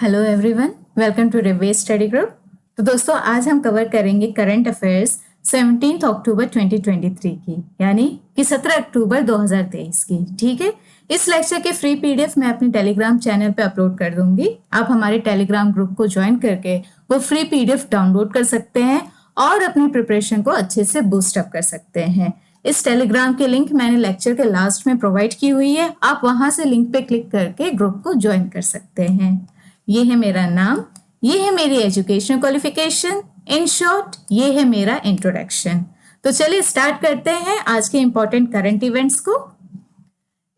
Hello everyone, welcome to Rive study group. तो दोस्तों आज हम कवर करेंगे करंट अफेयर्स 17 अक्टूबर 2023 की, यानी कि 17 अक्टूबर 2023 की। ठीक है, इस लेक्चर के फ्री पीडीएफ मैं अपने टेलीग्राम चैनल पे अपलोड कर दूंगी। आप हमारे टेलीग्राम ग्रुप को ज्वाइन करके वो फ्री पीडीएफ डाउनलोड कर सकते हैं और अपनी प्रिपरेशन को अच्छे से बूस्ट अप कर सकते हैं। इस टेलीग्राम की लिंक मैंने लेक्चर के लास्ट में प्रोवाइड की हुई है, आप वहां से लिंक पे क्लिक करके ग्रुप को ज्वाइन कर सकते हैं। ये है मेरा नाम, ये है मेरी एजुकेशन क्वालिफिकेशन, इन शॉर्ट ये है मेरा इंट्रोडक्शन। तो चलिए स्टार्ट करते हैं आज के इंपॉर्टेंट करंट इवेंट्स को।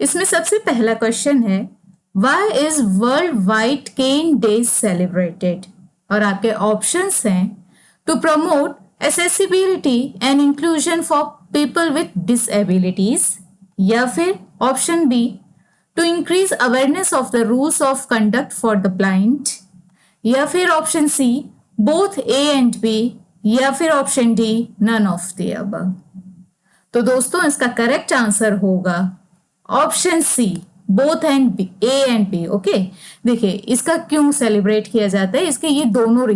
इसमें सबसे पहला क्वेश्चन है, why is world white cane day celebrated? और आपके ऑप्शंस हैं to promote accessibility and inclusion for people with disabilities, या फिर option B to increase awareness of the rules of conduct for the blind, या फिर option C both A and B, या फिर option D none of the above। तो दोस्तों इसका correct answer होगा option C both and B, A and B। Okay, देखिए इसका क्यों सेलिब्रेट किया जाता है, इसके ये दोनों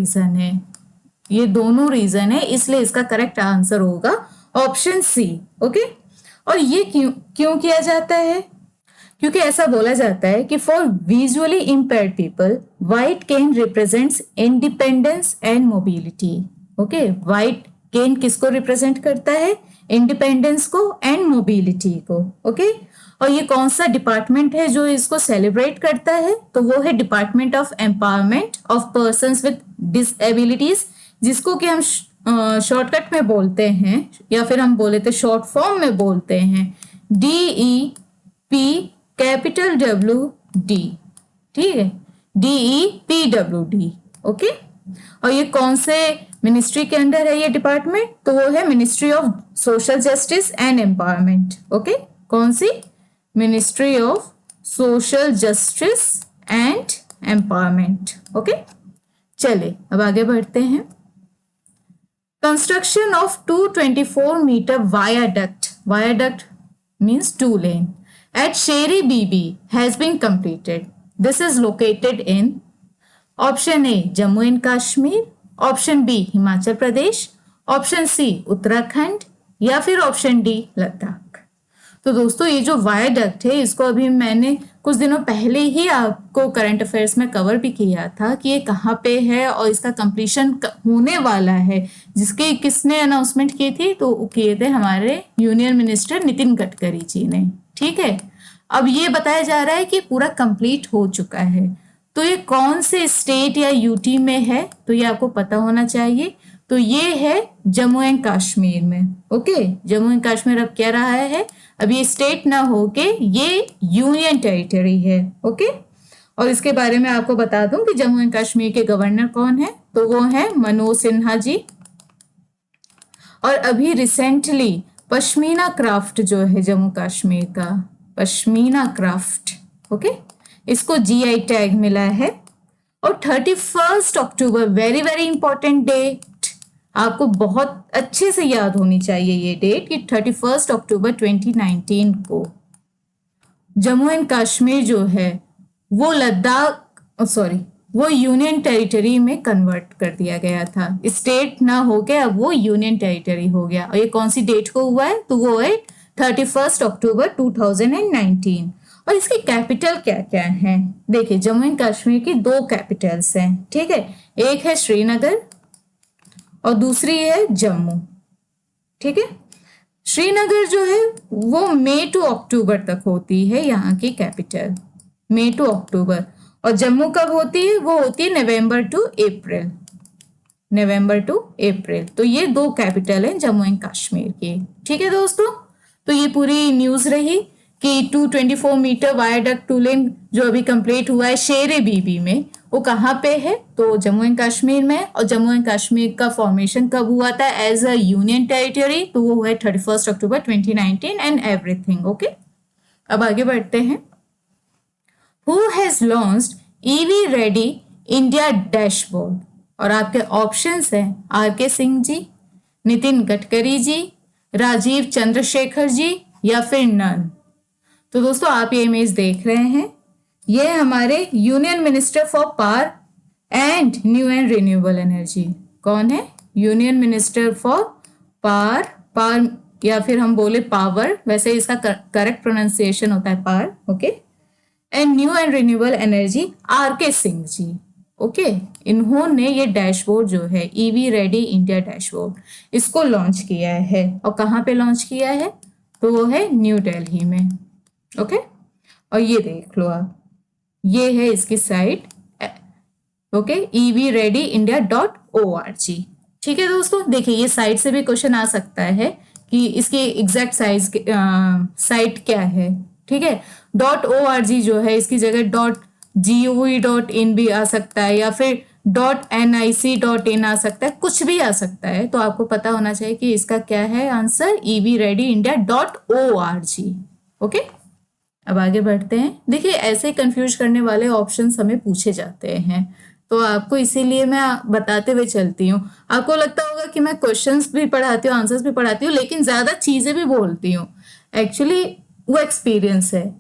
रीजन है, इसलिए इसका करेक्ट आंसर होगा ऑप्शन सी। ओके, और ये क्यों किया जाता है? क्योंकि ऐसा बोला जाता है कि for visually impaired people white cane represents independence and mobility. Okay, white cane किसको रिप्रेजेंट करता है? इंडिपेंडेंस को एंड मोबिलिटी को। ओके, और ये कौन सा डिपार्टमेंट है जो इसको सेलिब्रेट करता है? तो वो है department of empowerment of persons with डिसएबिलिटीज, जिसको कि हम शॉर्टकट में बोलते हैं, या फिर हम बोले तो शॉर्ट फॉर्म में बोलते हैं DEP कैपिटल WD। ठीक है, DEPWD। ओके, और ये कौन से मिनिस्ट्री के अंडर है ये डिपार्टमेंट? तो वो है ministry of social justice and empowerment. Okay, कौन सी? Ministry of social justice and empowerment. Okay, चले अब आगे बढ़ते हैं। Construction of 224 metre viaduct means 2 lane at Sherry BB has been completed. This is located in option A Jammu and Kashmir, option B Himachal Pradesh, option C Uttarakhand, या फिर option D Ladakh. तो दोस्तों ये जो वायाडक्ट है इसको अभी मैंने कुछ दिनों पहले ही आपको करंट अफेयर्स में कवर भी किया था कि ये कहाँ पे है और इसका कंप्लीशन होने वाला है, जिसके किसने अनाउंसमेंट की थी? तो किए थे हमारे यूनियन मिनिस्टर नितिन गडकरी जी ने। ठीक है, अब ये बताया जा रहा है कि पूरा कंप्लीट हो चुका है। तो ये कौन से स्टेट या यूटी में है? तो ये आपको पता होना चाहिए। तो ये है जम्मू एंड कश्मीर में। ओके, जम्मू एंड कश्मीर अब क्या रहा है? अब ये स्टेट ना होके ये यूनियन टेरिटरी है। ओके, और इसके बारे में आपको बता दूं कि जम्मू एंड कश्मीर के गवर्नर कौन है? तो वो है मनोज सिन्हा जी। और अभी रिसेंटली पश्मीना क्राफ्ट जो है जम्मू कश्मीर का, पश्मीना क्राफ्ट, ओके, इसको GI टैग मिला है। और 31 अक्टूबर, वेरी वेरी इंपॉर्टेंट डेट, आपको बहुत अच्छे से याद होनी चाहिए ये डेट कि 31 अक्टूबर 2019 को जम्मू एंड कश्मीर जो है वो वो यूनियन टेरिटरी में कन्वर्ट कर दिया गया था। स्टेट ना हो के अब वो यूनियन टेरिटरी हो गया। और ये कौन सी डेट को हुआ है? तो वो है 31 अक्टूबर 2019। और इसकी कैपिटल क्या क्या है? देखिए, जम्मू एंड कश्मीर की 2 कैपिटल्स हैं। ठीक है, एक है श्रीनगर और दूसरी है जम्मू। ठीक है, श्रीनगर जो है वो मई टू अक्टूबर तक होती है यहाँ की कैपिटल, मई टू अक्टूबर। और जम्मू कब होती है? वो होती है नवंबर टू अप्रैल। तो ये 2 कैपिटल हैं जम्मू एंड कश्मीर की। ठीक है दोस्तों, तो ये पूरी न्यूज रही कि 224 मीटर वायाडक्ट 2 लेन जो अभी कंप्लीट हुआ है शेरे बीबी में, वो कहाँ पे है? तो जम्मू एंड कश्मीर में। और जम्मू एंड कश्मीर का फॉर्मेशन कब हुआ था एज अ यूनियन टेरिटरी? तो वो है 31 अक्टूबर 2019 एंड एवरीथिंग। ओके, अब आगे बढ़ते हैं। Who has launched EV Ready India Dashboard? और आपके ऑप्शंस हैं RK सिंह जी, नितिन गडकरी जी, राजीव चंद्रशेखर जी, या फिर नन। तो दोस्तों आप ये इमेज देख रहे हैं, ये हमारे union minister for power and new and renewable energy. कौन है? Union minister for power, power या फिर हम बोले पावर, वैसे इसका करेक्ट प्रोनाउंसिएशन होता है power, okay. And new and renewable energy R K. Singh ji, okay. इन्होंने ये डैशबोर्ड जो है ईवी रेडी इंडिया डैशबोर्ड, इसको लॉन्च किया है। और कहाँ पे लॉन्च किया है? तो वो है न्यू दिल्ली में, ओके। और ये देख लो आप, ये है इसकी साइट, ओके, evreadyindia.org। ठीक है दोस्तों, देखिए ये साइट से भी क्वेश्चन आ सकता है कि इसकी एग्जैक्ट साइट क्या है। ठीक है, .org जो है इसकी जगह .gov.in भी आ सकता है, या फिर .nic.in आ सकता है, कुछ भी आ सकता है। तो आपको पता होना चाहिए कि इसका क्या है आंसर, evreadyindia.org, ओके। अब आगे बढ़ते हैं। देखिए ऐसे कंफ्यूज करने वाले ऑप्शंस हमें पूछे जाते हैं, तो आपको इसीलिए मैं बताते हुए चलती हूँ। आपको लगता होगा कि मैं क्वेश्चंस भी पढ़ाती हूँ, आंसर्स भी पढ़ाती हूँ, लेकिन ज्यादा चीजें भी बोलती हूँ। एक्चुअली वो एक्सपीरियंस है,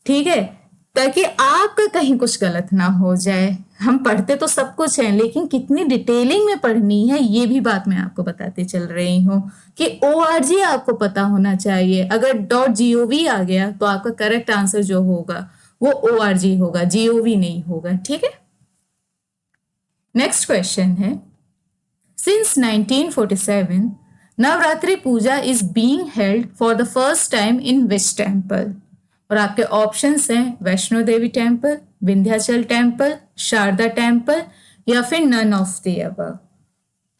ठीक है, ताकि आपका कहीं कुछ गलत ना हो जाए। हम पढ़ते तो सब कुछ है, लेकिन कितनी डिटेलिंग में पढ़नी है ये भी बात मैं आपको बताते चल रही हूँ कि ORG आपको पता होना चाहिए। अगर .gov आ गया तो आपका करेक्ट आंसर जो होगा वो ORG होगा, GOV नहीं होगा, ठीक है। नेक्स्ट क्वेश्चन है, since 1947 Navratri puja is being held for the first time in which temple? और आपके ऑप्शंस हैं Vaishno Devi temple, Vindhyachal temple, Sharda temple, या फिर नन ऑफ द अबव।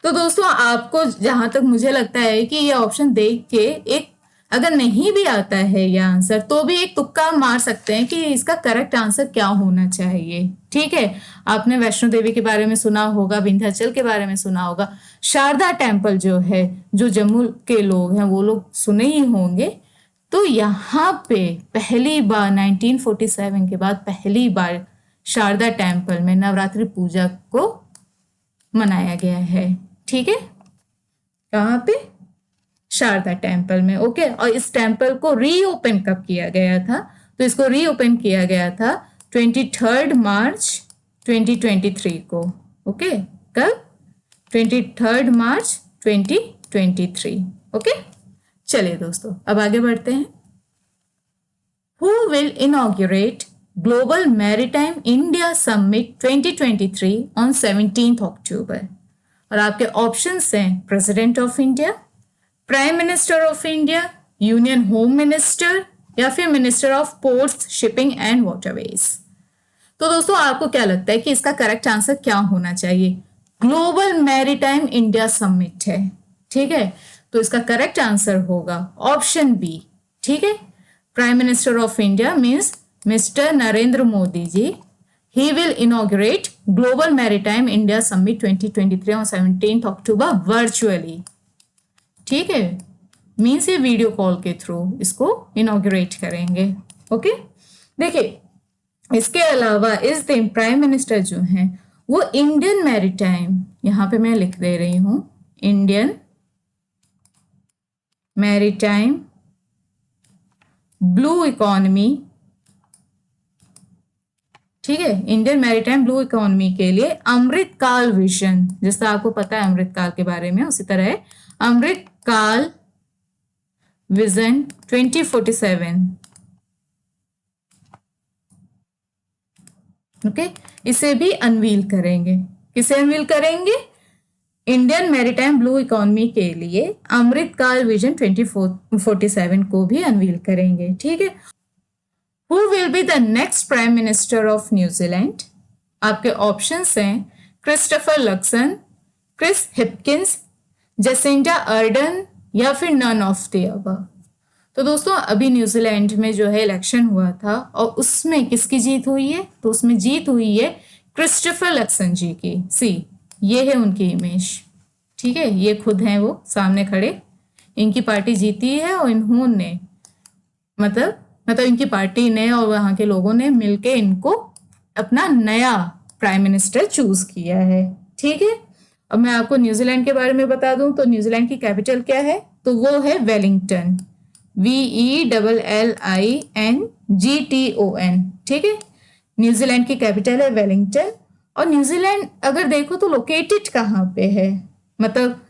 तो दोस्तों आपको जहां तक मुझे लगता है कि ये ऑप्शन देख के एक, अगर नहीं भी आता है ये आंसर, तो भी एक तुक्का मार सकते हैं कि इसका करेक्ट आंसर क्या होना चाहिए। ठीक है, आपने वैष्णो देवी के बारे में सुना होगा, विंध्याचल के बारे में सुना होगा, शारदा टेम्पल जो है, जो जम्मू के लोग हैं वो लोग सुने ही होंगे। तो यहाँ पे पहली बार 1947 के बाद पहली बार शारदा टेम्पल में नवरात्रि पूजा को मनाया गया है। ठीक है, कहाँ पे? शारदा टेम्पल में, ओके। और इस टेम्पल को रीओपन कब किया गया था? तो इसको रीओपन किया गया था 23 मार्च 2023 को, ओके। कब? 23 मार्च 2023, ओके। चलिए दोस्तों अब आगे बढ़ते हैं। Who will inaugurate Global Maritime India Summit 2023 on 17th October? और आपके ऑप्शंस हैं president of India, prime minister of India, union home minister, या फिर minister of ports, shipping and waterways. तो दोस्तों आपको क्या लगता है कि इसका करेक्ट आंसर क्या होना चाहिए? ग्लोबल मैरीटाइम इंडिया समिट है, ठीक है, तो इसका करेक्ट आंसर होगा ऑप्शन बी, ठीक है। Prime minister of India means mister Narendra Modi ji, he will inaugurate Global Maritime India Summit 2023 on 17th October virtually, ठीक है, मीन्स ये वीडियो कॉल के थ्रू इसको इनॉग्रेट करेंगे, ओके। देखिए इसके अलावा इस दिन प्राइम मिनिस्टर जो हैं वो इंडियन मैरीटाइम, यहां पे मैं लिख दे रही हूं इंडियन मैरीटाइम ब्लू इकोनॉमी, ठीक है, इंडियन मैरीटाइम ब्लू इकोनॉमी के लिए अमृत काल विजन, जैसा आपको पता है अमृत काल के बारे में, उसी तरह है अमृत काल विजन 2047, ओके, इसे भी अनवील करेंगे। किसे अनवील करेंगे? इंडियन मैरीटाइम ब्लू इकोनॉमी के लिए अमृत काल विजन 2047 को भी अनवील करेंगे, ठीक है। Who will be the next Prime Minister of New Zealand? आपके ऑप्शंस हैं Christopher Luxon, Chris Hipkins, Jacinda Ardern, या फिर नन ऑफ द अबव। तो दोस्तों अभी न्यूजीलैंड में जो है इलेक्शन हुआ था और उसमें किसकी जीत हुई है? तो उसमें जीत हुई है क्रिस्टोफर लक्सन जी की। सी, ये है उनकी इमेज, ठीक है, ये खुद हैं वो सामने खड़े, इनकी पार्टी जीती है और इन्होंने मतलब इनकी पार्टी ने और वहां के लोगों ने मिलके इनको अपना नया प्राइम मिनिस्टर चूज किया है, ठीक है। अब मैं आपको न्यूजीलैंड के बारे में बता दूं तो न्यूजीलैंड की कैपिटल क्या है? तो वो है वेलिंगटन, VELLINGTON, ठीक है। न्यूजीलैंड की कैपिटल है वेलिंगटन। और न्यूजीलैंड अगर देखो तो लोकेटेड कहाँ पे है, मतलब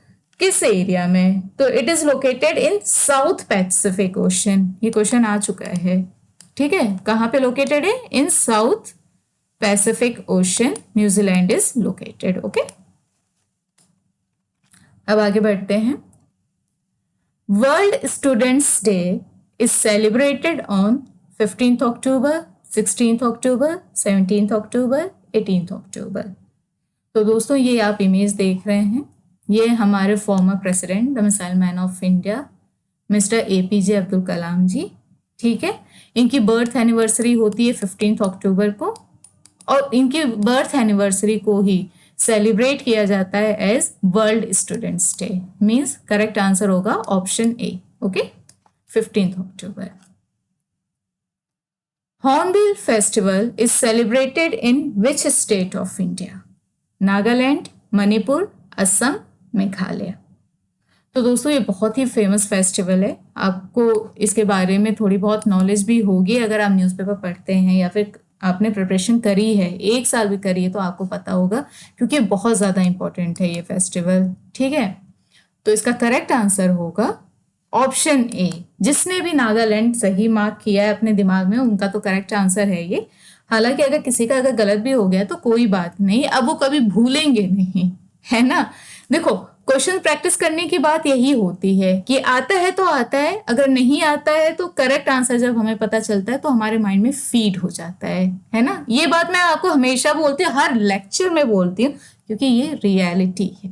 किस एरिया में, तो it is located in South Pacific Ocean. ये क्वेश्चन आ चुका है, ठीक है। कहाँ पे लोकेटेड है? In South Pacific Ocean New Zealand is located. Okay, अब आगे बढ़ते हैं। World students day is celebrated on 15th October, 16th October, 17th October, 18th October. तो दोस्तों ये आप इमेज देख रहे हैं, ये हमारे former president, the missile man of India, mister APJ Abdul Kalam ji, ठीक है। इनकी बर्थ एनिवर्सरी होती है 15th अक्टूबर को, और इनकी बर्थ एनिवर्सरी को ही सेलिब्रेट किया जाता है as world students day. Means correct answer होगा option A. Okay, 15th October. Hornbill festival is celebrated in which state of India? Nagaland, Manipur, Assam, Meghalaya. तो दोस्तों ये बहुत ही फेमस फेस्टिवल है, आपको इसके बारे में थोड़ी बहुत नॉलेज भी होगी अगर आप न्यूज़पेपर पढ़ते हैं या फिर आपने प्रिपरेशन करी है, 1 साल भी करी है तो आपको पता होगा, क्योंकि बहुत ज़्यादा इंपॉर्टेंट है ये फेस्टिवल, ठीक है। तो इसका करेक्ट आंसर होगा ऑप्शन ए। जिसने भी नागालैंड सही मार्क किया है अपने दिमाग में, उनका तो करेक्ट आंसर है ये। हालांकि अगर किसी का अगर गलत भी हो गया तो कोई बात नहीं, अब वो कभी भूलेंगे नहीं, है ना। देखो, क्वेश्चन प्रैक्टिस करने की बात यही होती है कि आता है तो आता है, अगर नहीं आता है तो करेक्ट आंसर जब हमें पता चलता है तो हमारे माइंड में फीड हो जाता है ना। ये बात मैं आपको हमेशा बोलती हूँ, हर लेक्चर में बोलती हूँ, क्योंकि ये रियलिटी है।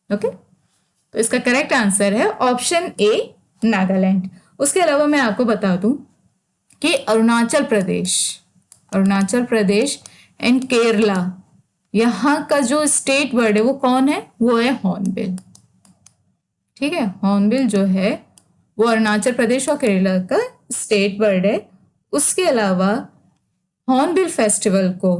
ओके, तो इसका करेक्ट आंसर है ऑप्शन ए, नागालैंड। उसके अलावा मैं आपको बता दूं कि अरुणाचल प्रदेश एंड केरला, यहाँ का जो स्टेट बर्ड है वो कौन है? वो है हॉर्नबिल, ठीक है। हॉर्नबिल जो है वो अरुणाचल प्रदेश और केरला का स्टेट बर्ड है। उसके अलावा हॉर्नबिल फेस्टिवल को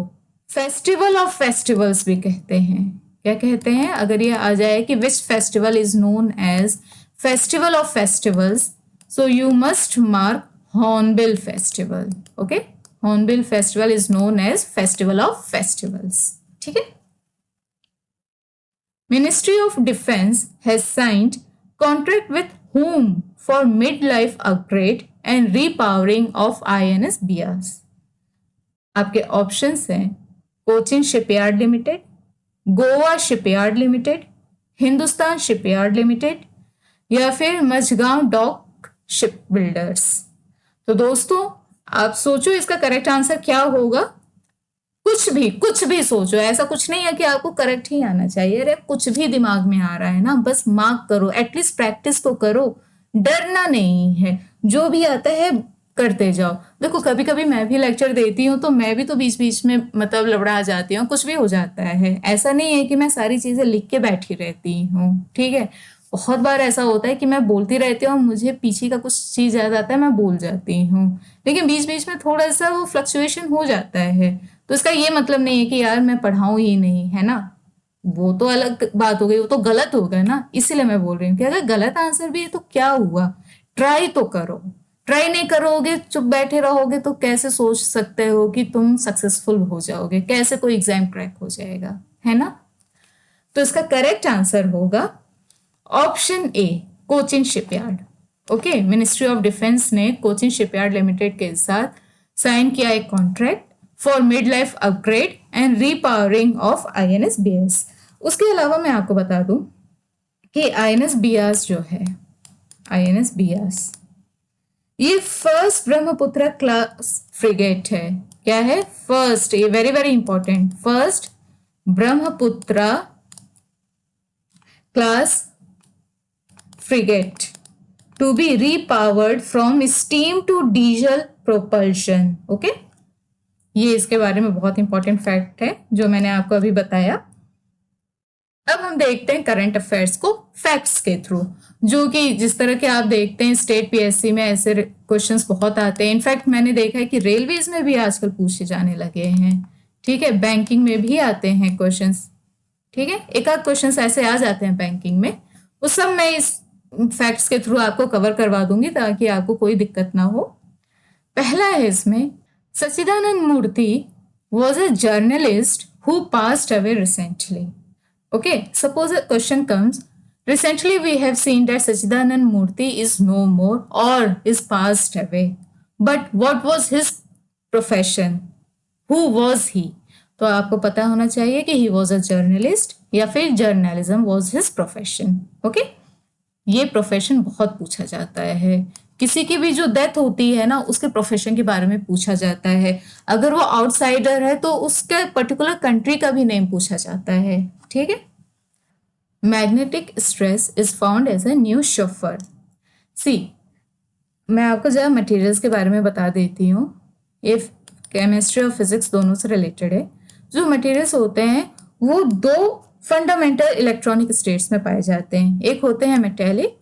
फेस्टिवल ऑफ फेस्टिवल्स भी कहते हैं। क्या कहते हैं? अगर ये आ जाए कि which festival is known as festival of festivals, so you must mark Hornbill festival. Okay, Hornbill festival is known as festival of festivals, ठीक है। Ministry of defence has signed contract with whom for mid-life upgrade and repowering of INS Beas? आपके options हैं Cochin shipyard limited, Goa shipyard limited, Hindustan shipyard limited, या फिर Majhgaon dock ship builders. तो दोस्तों आप सोचो इसका करेक्ट आंसर क्या होगा। कुछ भी सोचो, ऐसा कुछ नहीं है कि आपको करेक्ट ही आना चाहिए। अरे कुछ भी दिमाग में आ रहा है ना, बस मार्क करो, एटलीस्ट प्रैक्टिस तो करो, डरना नहीं है, जो भी आता है करते जाओ। देखो कभी कभी मैं भी लेक्चर देती हूँ तो मैं भी तो बीच बीच में मतलब लबड़ा जाती हूँ, कुछ भी हो जाता है। ऐसा नहीं है कि मैं सारी चीजें लिख के बैठी रहती हूँ, ठीक है। बहुत बार ऐसा होता है कि मैं बोलती रहती हूँ, मुझे पीछे का कुछ चीज याद आता है, मैं बोल जाती हूँ, लेकिन बीच बीच में थोड़ा सा वो फ्लक्चुएशन हो जाता है। तो इसका ये मतलब नहीं है कि यार मैं पढ़ाऊँ ही नहीं, है ना, वो तो अलग बात हो गई, वो तो गलत हो गया ना। इसीलिए मैं बोल रही हूँ कि अगर गलत आंसर भी है तो क्या हुआ, ट्राई तो करो। ट्राई नहीं करोगे, चुप बैठे रहोगे तो कैसे सोच सकते हो कि तुम सक्सेसफुल हो जाओगे, कैसे कोई एग्जाम क्रैक हो जाएगा, है ना। तो इसका करेक्ट आंसर होगा option A, Cochin shipyard. Okay, ministry of defence ने कोचिन शिपयार्ड लिमिटेड के साथ साइन किया एक contract for mid life upgrade and repowering of INS Beas. उसके अलावा मैं आपको बता दूं कि INS बियास जो है, INS बियास ये फर्स्ट ब्रह्मपुत्र क्लास फ्रिगेट है। क्या है? फर्स्ट, ये very very important, first Brahmaputra class frigate to be repowered from steam to diesel propulsion. Okay, ये इसके बारे में बहुत इंपॉर्टेंट फैक्ट है जो मैंने आपको अभी बताया। अब हम देखते हैं करंट अफेयर्स को फैक्ट्स के थ्रू, जो कि जिस तरह के आप देखते हैं स्टेट PSC में ऐसे क्वेश्चंस बहुत आते हैं। इनफैक्ट मैंने देखा है कि रेलवेज में भी आजकल पूछे जाने लगे हैं, ठीक है। बैंकिंग में भी आते हैं क्वेश्चंस, ठीक है, एक आध क्वेश्चंस ऐसे आ जाते हैं बैंकिंग में, वो सब मैं इस फैक्ट्स के थ्रू आपको कवर करवा दूंगी ताकि आपको कोई दिक्कत ना हो। पहला है इसमें, सच्चिदानंद मूर्ति was a journalist who passed away recently. Okay, suppose a question comes, recently we have seen that Sachidanand Murthy is no more or is passed away, but what was his profession? Who was he? तो आपको पता होना चाहिए कि he was a journalist या फिर journalism was his profession. Okay, ये profession बहुत पूछा जाता है। किसी की भी जो डेथ होती है ना, उसके प्रोफेशन के बारे में पूछा जाता है। अगर वो आउटसाइडर है तो उसके पर्टिकुलर कंट्री का भी नेम पूछा जाता है। ठीक है। Magnetic stress is found as a new chauffeur. See, मैं आपको जरा मटेरियल्स के बारे में बता देती हूँ। ये केमिस्ट्री और फिजिक्स दोनों से रिलेटेड है। जो मटेरियल्स होते हैं वो दो फंडामेंटल इलेक्ट्रॉनिक स्टेट्स में पाए जाते हैं। एक होते हैं मेटेलिक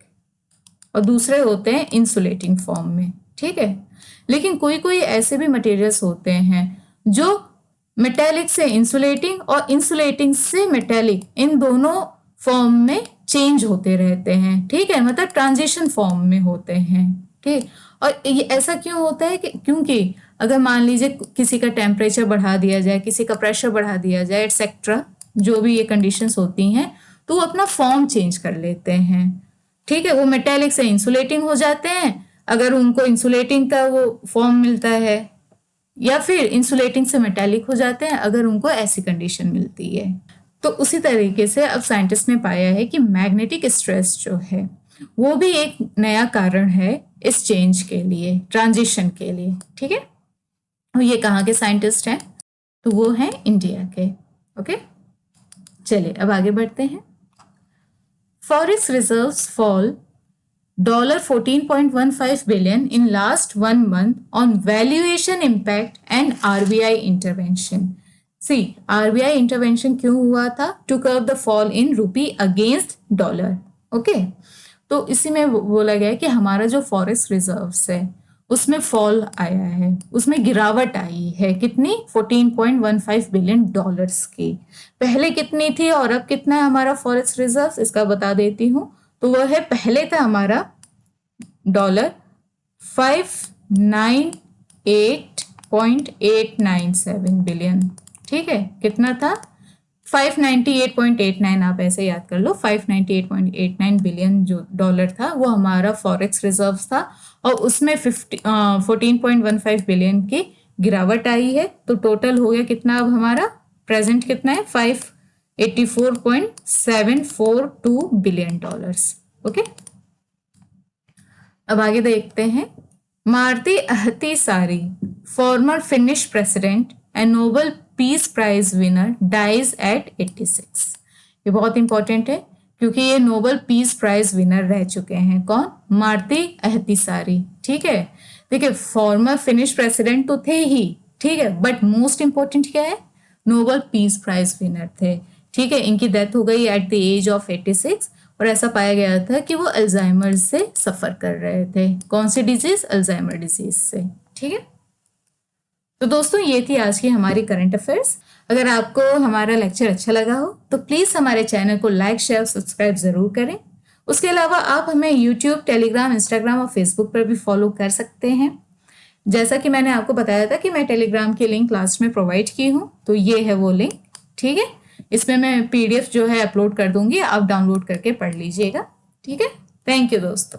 और दूसरे होते हैं इंसुलेटिंग फॉर्म में। ठीक है। लेकिन कोई कोई ऐसे भी मटेरियल्स होते हैं जो मेटेलिक से इंसुलेटिंग और इंसुलेटिंग से मेटेलिक, इन दोनों फॉर्म में चेंज होते रहते हैं। ठीक है, मतलब ट्रांजिशन फॉर्म में होते हैं। ठीक, और ये ऐसा क्यों होता है कि क्योंकि अगर मान लीजिए किसी का टेम्परेचर बढ़ा दिया जाए, किसी का प्रेशर बढ़ा दिया जाए, एटसेट्रा, जो भी ये कंडीशंस होती हैं, तो वो अपना फॉर्म चेंज कर लेते हैं। ठीक है, वो मेटेलिक से इंसुलेटिंग हो जाते हैं अगर उनको इंसुलेटिंग का वो फॉर्म मिलता है, या फिर इंसुलेटिंग से मेटेलिक हो जाते हैं अगर उनको ऐसी कंडीशन मिलती है। तो उसी तरीके से अब साइंटिस्ट ने पाया है कि मैग्नेटिक स्ट्रेस जो है वो भी एक नया कारण है इस चेंज के लिए, ट्रांजिशन के लिए। ठीक है, और ये कहाँ के साइंटिस्ट हैं? तो वो हैं इंडिया के। ओके, चलिए अब आगे बढ़ते हैं। Forex reserves fall $14.15 billion in last 1 month on valuation impact and RBI intervention. See, RBI intervention क्यों हुआ था? To curb the fall in rupee against dollar. Okay, तो इसी में बोला गया है कि हमारा जो फॉरेक्स रिजर्व्स है उसमें फॉल आया है, उसमें गिरावट आई है। कितनी? $14.15 बिलियन की। पहले कितनी थी और अब कितना है हमारा फॉरेक्स रिजर्व्स, इसका बता देती हूँ। तो वह है, पहले था हमारा $598.897 बिलियन। ठीक है, कितना था? 598.89, आप ऐसे याद कर लो। 598.89 बिलियन जो डॉलर था वो हमारा फॉरेक्स रिजर्व था, और उसमें 14.15 बिलियन की गिरावट आई है। तो टोटल हो गया कितना अब हमारा? प्रेजेंट कितना है? 584.742 बिलियन डॉलर्स। ओके, अब आगे देखते हैं। Martti Ahtisaari, former Finnish president and Nobel peace prize winner, dies at 86। ये बहुत इंपॉर्टेंट है क्योंकि ये नोबेल पीस प्राइज विनर रह चुके हैं। कौन? मारुति अहतिसारी। ठीक है, देखिए फॉर्मर फिनिश प्रेसिडेंट तो थे ही, ठीक है, बट मोस्ट इंपॉर्टेंट क्या है? नोबेल पीस प्राइज विनर थे। ठीक है, इनकी डेथ हो गई एट द एज ऑफ 86, और ऐसा पाया गया था कि वो अल्जाइमर से सफर कर रहे थे। कौन सी डिजीज? अल्जाइमर डिजीज से। ठीक है, तो दोस्तों ये थी आज की हमारी करंट अफेयर्स। अगर आपको हमारा लेक्चर अच्छा लगा हो तो प्लीज़ हमारे चैनल को लाइक, शेयर, सब्सक्राइब ज़रूर करें। उसके अलावा आप हमें यूट्यूब, टेलीग्राम, इंस्टाग्राम और फेसबुक पर भी फॉलो कर सकते हैं। जैसा कि मैंने आपको बताया था कि मैं टेलीग्राम की लिंक लास्ट में प्रोवाइड की हूँ, तो ये है वो लिंक। ठीक है, इसमें मैं PDF जो है अपलोड कर दूंगी, आप डाउनलोड करके पढ़ लीजिएगा। ठीक है, थैंक यू दोस्तों।